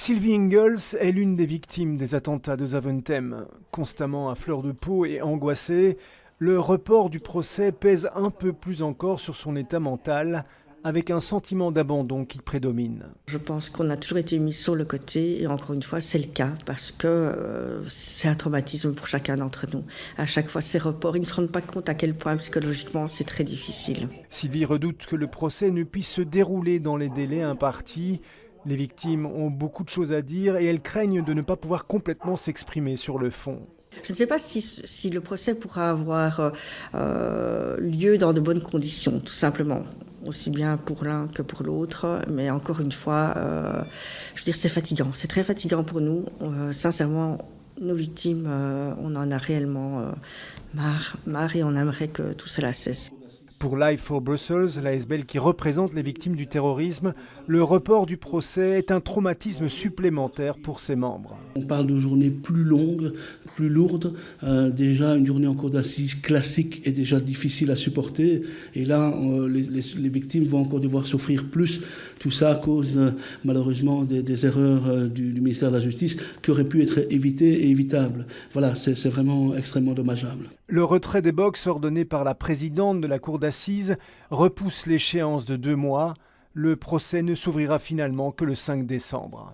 Sylvie Ingalls est l'une des victimes des attentats de Zaventem. Constamment à fleur de peau et angoissée, le report du procès pèse un peu plus encore sur son état mental, avec un sentiment d'abandon qui prédomine. Je pense qu'on a toujours été mis sur le côté et encore une fois c'est le cas parce que c'est un traumatisme pour chacun d'entre nous. À chaque fois ces reports, ils ne se rendent pas compte à quel point psychologiquement c'est très difficile. Sylvie redoute que le procès ne puisse se dérouler dans les délais impartis. Les victimes ont beaucoup de choses à dire et elles craignent de ne pas pouvoir complètement s'exprimer sur le fond. Je ne sais pas si le procès pourra avoir lieu dans de bonnes conditions, tout simplement. Aussi bien pour l'un que pour l'autre. Mais encore une fois, je veux dire, c'est fatigant. C'est très fatigant pour nous. Sincèrement, nos victimes, on en a réellement marre et on aimerait que tout cela cesse. Pour Life for Brussels, l'ASBL qui représente les victimes du terrorisme, le report du procès est un traumatisme supplémentaire pour ses membres. On parle de journées plus longues, plus lourdes. Déjà, une journée en cour d'assises classique est déjà difficile à supporter. Et là, les victimes vont encore devoir souffrir plus. Tout ça à cause, malheureusement, des erreurs du ministère de la Justice qui auraient pu être évitées et évitables. Voilà, c'est vraiment extrêmement dommageable. Le retrait des box ordonné par la présidente de la cour d'assises repousse l'échéance de 2 mois. Le procès ne s'ouvrira finalement que le 5 décembre.